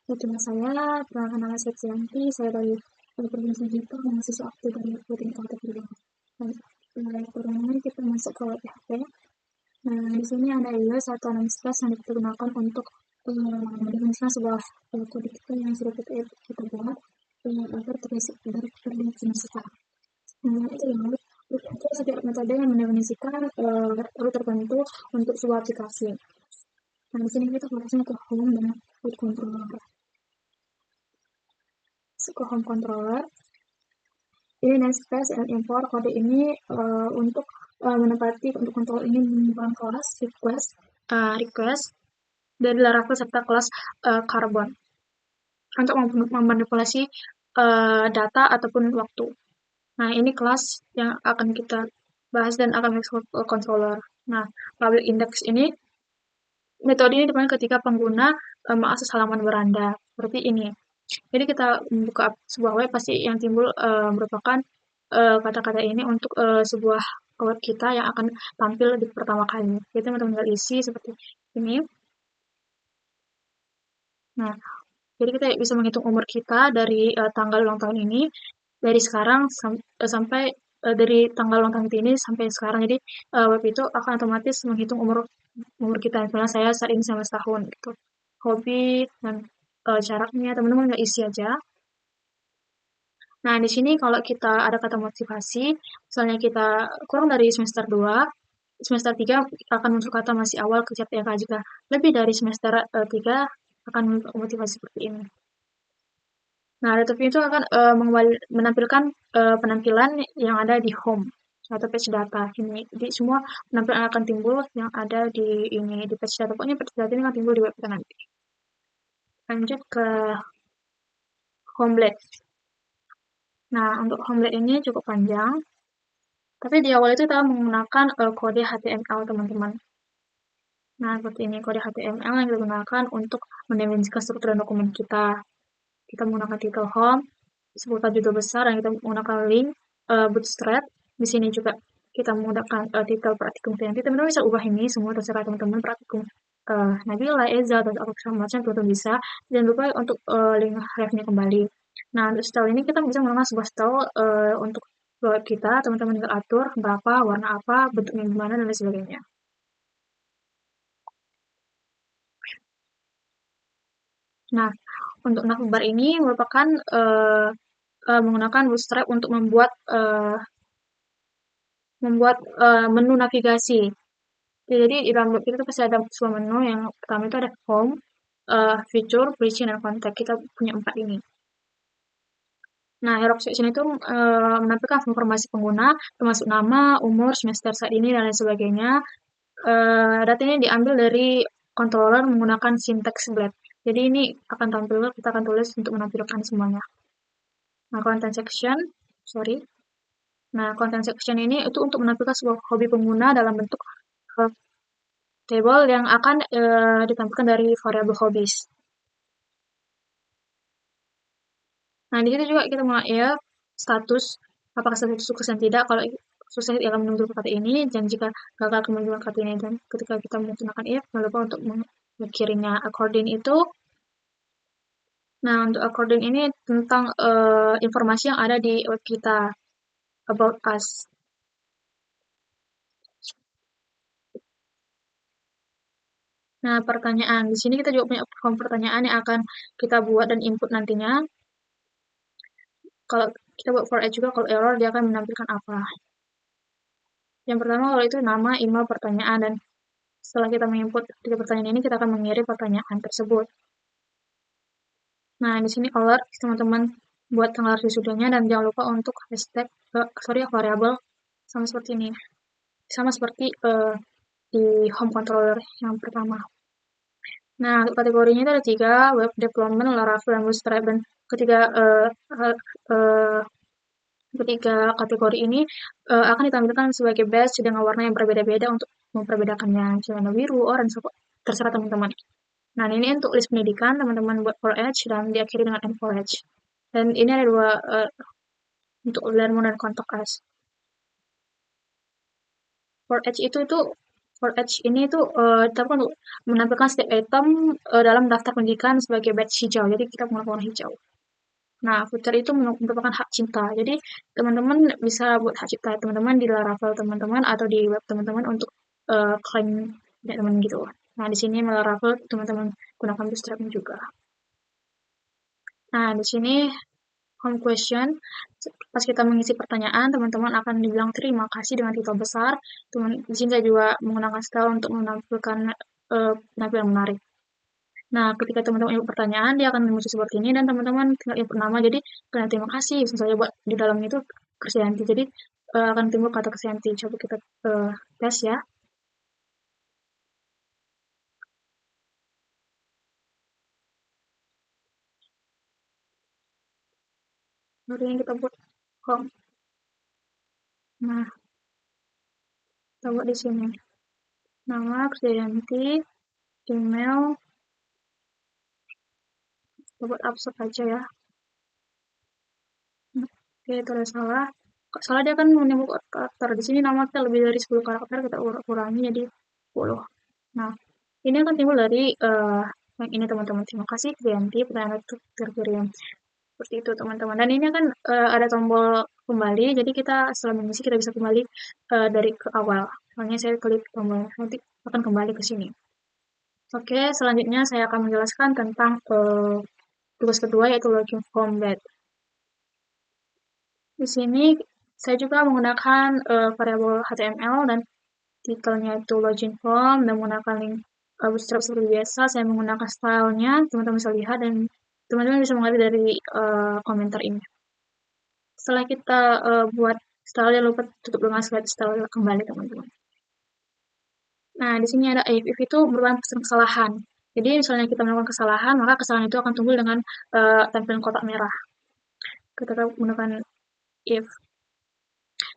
Dengan saya, perkenalkan nama saya Cianti, saya dari Provinsi Jawa, mahasiswa aktif dari Politeknik Kota Bidang. Dan pertama kita masuk ke WPHP. Nah, di sini ada ISO 116 yang digunakan untuk mendefinisikan sebuah kode kita yang sudah kita buat agar terdefinisikan. Nah, itu yang itu setiap metode yang mendefinisikan rute tertentu untuk sebuah aplikasi. Nah, di sini kita fokusnya ke home dan root controller. Ke home controller ini namespace and import kode ini untuk menempati untuk kontrol ini menggunakan kelas request dari Laravel serta kelas carbon untuk memanipulasi data ataupun waktu. Nah, ini kelas yang akan kita bahas dan akan masuk ke controller. Nah, public index ini metode ini dipakai ketika pengguna mengakses halaman beranda seperti ini. Jadi kita membuka sebuah web pasti yang timbul merupakan kata-kata ini untuk sebuah web kita yang akan tampil di pertama kali. Jadi teman-teman tinggal isi seperti ini. Nah, jadi kita bisa menghitung umur kita dari tanggal ulang tahun ini dari sekarang sampai dari tanggal ulang tahun ini sampai sekarang. Jadi web itu akan otomatis menghitung umur kita. Misalnya saya saat ini 19 tahun gitu. Hobi dan syaratnya teman-teman nggak isi aja. Nah, di sini kalau kita ada kata motivasi, misalnya kita kurang dari semester 2, semester 3 akan muncul kata masih awal kerja PK. Jika lebih dari semester 3 akan motivasi seperti ini. Nah, Retrofit itu akan menampilkan penampilan yang ada di home atau page data ini. Jadi semua penampilan akan timbul yang ada di ini di page data. Pokoknya page data ini akan timbul di web kita nanti. Lanjut ke Homeblade. Nah, untuk Homeblade ini cukup panjang. Tapi di awal itu kita menggunakan kode HTML, teman-teman. Nah, seperti ini kode HTML yang kita gunakan untuk mendefinisikan struktur dokumen kita. Kita menggunakan title home, sebutan judul besar, dan kita menggunakan link, bootstrap. Di sini juga kita menggunakan title praktikum nanti. Teman-teman bisa ubah ini semua terserah teman-teman praktikum Nabila, Eza, atau apa macam teman-teman bisa. Jangan lupa untuk link ref-nya kembali. Nah, untuk style ini kita bisa menggunakan sebuah style untuk web kita, teman-teman tinggal atur berapa, warna apa, bentuknya gimana, dan lain sebagainya. Nah, untuk navbar ini merupakan menggunakan Bootstrap untuk membuat menu navigasi. Jadi di dalam web kita pasti ada sebuah menu yang pertama itu ada home, feature, preaching, dan contact. Kita punya 4 ini. Nah, hero section itu menampilkan informasi pengguna, termasuk nama, umur, semester saat ini, dan lain sebagainya. Data ini diambil dari controller menggunakan syntax blade. Jadi ini akan tampil, kita akan tulis untuk menampilkan semuanya. Nah, content section, sorry. Nah, content section ini itu untuk menampilkan sebuah hobi pengguna dalam bentuk table yang akan ditampilkan dari variabel hobbies. Nah, di situ juga kita mulai ya status, apakah status sukses dan tidak. Kalau sukses akan menunjukkan kata ini, dan jika gagal akan menunjukkan kata ini. Dan ketika kita menggunakan if, jangan lupa untuk mengakhirinya according itu. Nah, untuk according ini tentang informasi yang ada di web kita, about us. Nah, pertanyaan. Di sini kita juga punya form pertanyaan yang akan kita buat dan input nantinya. Kalau kita buat for each juga, kalau error dia akan menampilkan apa. Yang pertama kalau itu nama, email, pertanyaan, dan setelah kita menginput 3 pertanyaan ini, kita akan mengirim pertanyaan tersebut. Nah, di sini alert, teman-teman buat tanggal wisudanya, dan jangan lupa untuk hashtag, variabel, sama seperti ini. Sama seperti di home controller yang pertama. Nah, untuk kategorinya itu ada 3, web development, Laravel, dan Bootstrap. Dan ketiga kategori ini akan ditampilkan sebagai badge dengan warna yang berbeda-beda untuk memperbedakannya. Misalnya biru, orange, terserah teman-teman. Nah, ini untuk list pendidikan, teman-teman buat for each, dan diakhiri dengan end for each. Dan ini ada 2 untuk learn more dan contact us. For each itu For each ini tuh kita untuk menampilkan setiap item dalam daftar pendidikan sebagai batch hijau. Jadi kita menggunakan warna hijau. Nah, voucher itu merupakan hak cipta. Jadi teman-teman bisa buat hak cipta teman-teman di Laravel teman-teman atau di web teman-teman untuk klaim punya teman gitu. Nah, di sini Laravel teman-teman gunakan Bootstrap juga. Nah, di sini home question. Pas kita mengisi pertanyaan, teman-teman akan dibilang terima kasih dengan titel besar. Di sini saya juga menggunakan style untuk menampilkan penampilan menarik. Nah, ketika teman-teman input pertanyaan, dia akan muncul seperti ini, dan teman-teman tinggal input nama, jadi kalian terima kasih, misalnya buat di dalamnya itu Krisdayanti, jadi akan timbul kata Krisdayanti. Coba kita tes ya. Baru yang kita buat home. Nah, kita buat di sini. Nama Krisdayanti, email, kita buat abstrak aja ya. Oke, itu ada salah. Soalnya dia kan menimbulkan karakter. Di sini nama kita lebih dari 10 karakter, kita kurangi jadi 10. Nah, ini akan timbul dari yang ini teman-teman. Terima kasih Kriyanti, pertanyaan itu terkirim. Seperti itu teman-teman. Dan ini kan ada tombol kembali, jadi kita setelah mengisi kita bisa kembali dari ke awal. Soalnya saya klik tombol, nanti akan kembali ke sini. Oke, selanjutnya saya akan menjelaskan tentang tugas kedua yaitu login form bed. Di sini saya juga menggunakan variabel HTML dan titelnya itu login form dan menggunakan link Bootstrap seperti biasa. Saya menggunakan stylenya, teman-teman bisa lihat dan teman-teman bisa mengerti dari komentar ini. Setelah kita buat style, jangan lupa tutup dengan slide style kembali teman-teman. Nah, di sini ada if itu merupakan kesalahan. Jadi misalnya kita melakukan kesalahan, maka kesalahan itu akan tumbuh dengan tampilan kotak merah. Kita menggunakan if.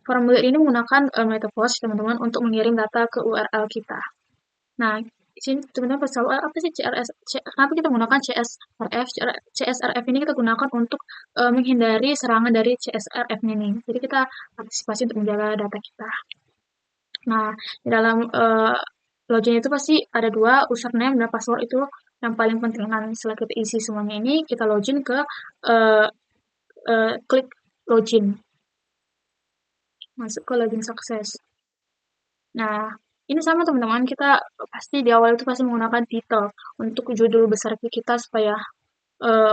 Formulir ini menggunakan MetaPost teman-teman untuk mengirim data ke URL kita. Nah, di sini teman-teman pasti tahu apa sih CRS? Kenapa kita menggunakan CSRF? CSRF ini kita gunakan untuk menghindari serangan dari CSRF ini. Jadi kita antisipasi untuk menjaga data kita. Nah, di dalam login itu pasti ada dua, username dan password itu yang paling penting. Nah, setelah kita isi semuanya ini, kita login ke klik login. Masuk ke login sukses. Nah, ini sama teman-teman, kita pasti di awal itu pasti menggunakan title untuk judul besar kita supaya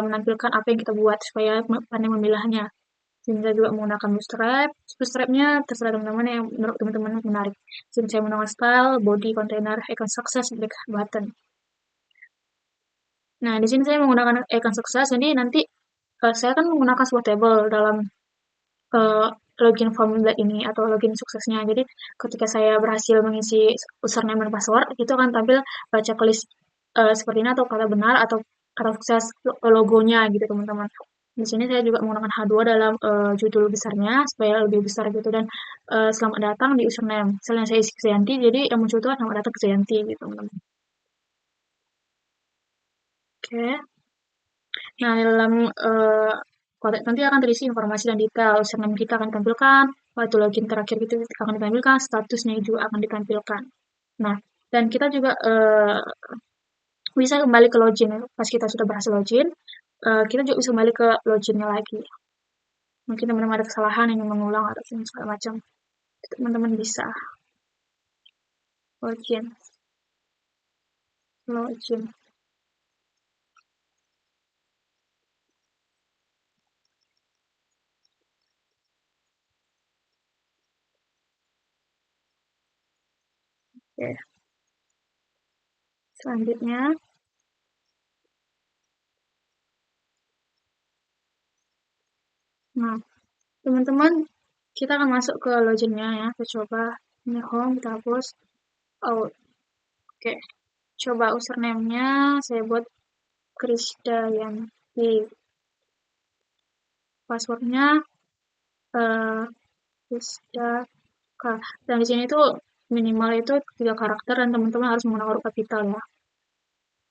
menampilkan apa yang kita buat, supaya pandai memilahnya. Sehingga juga menggunakan bootstrap. Bootstrapnya terserah teman-teman yang menurut teman-teman menarik. Jadi saya menggunakan style, body, container, icon success, black button. Nah, di sini saya menggunakan icon success, jadi nanti saya akan menggunakan sebuah table dalam login form ini atau login suksesnya. Jadi ketika saya berhasil mengisi username dan password, itu akan tampil checklist seperti ini atau kata benar atau kata sukses logonya gitu teman-teman. Di sini saya juga menggunakan H2 dalam judul besarnya supaya lebih besar gitu dan selamat datang di username. Misalnya saya isi Kridayanti, jadi yang muncul itu selamat datang Kridayanti gitu teman-teman. Oke. Nah, di dalam kotak nanti akan terisi informasi dan detail. Username kita akan ditampilkan, waktu login terakhir itu akan ditampilkan, statusnya juga akan ditampilkan. Nah, dan kita juga bisa kembali ke login. Pas kita sudah berhasil login, kita juga bisa kembali ke loginnya lagi. Mungkin teman-teman ada kesalahan yang mengulang atau segala macam. Teman-teman bisa login. Login. Oke. Selanjutnya, nah, teman-teman, kita akan masuk ke loginnya ya. Kita coba ini home, kita hapus out. Oke, coba username-nya saya buat Krisdayanti. Passwordnya Krisdaka. Dan di sini tuh minimal itu 3 karakter dan teman-teman harus menggunakan huruf kapital ya.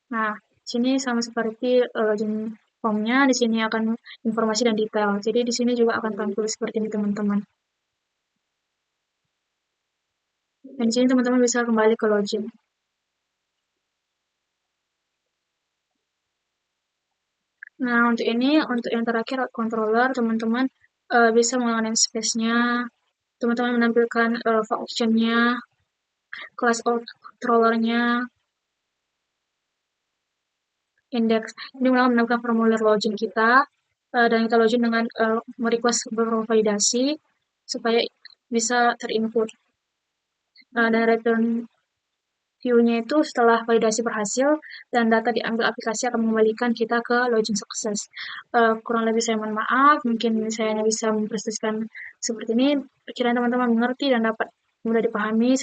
Nah, sini sama seperti login formnya, di sini akan informasi dan detail. Jadi di sini juga akan tampil seperti ini teman-teman. Dan di sini teman-teman bisa kembali ke login. Nah, untuk yang terakhir controller, teman-teman bisa menggunakan space-nya, teman-teman menampilkan function-nya, class of controller-nya, index. Ini menampilkan formulir login kita, dan kita login dengan merequest beberapa validasi supaya bisa terinput. Dan return view-nya itu setelah validasi berhasil dan data diambil aplikasi akan mengembalikan kita ke login sukses. Kurang lebih saya mohon maaf, mungkin saya hanya bisa mempresentasikan seperti ini. Kiranya teman-teman mengerti dan dapat mudah dipahami.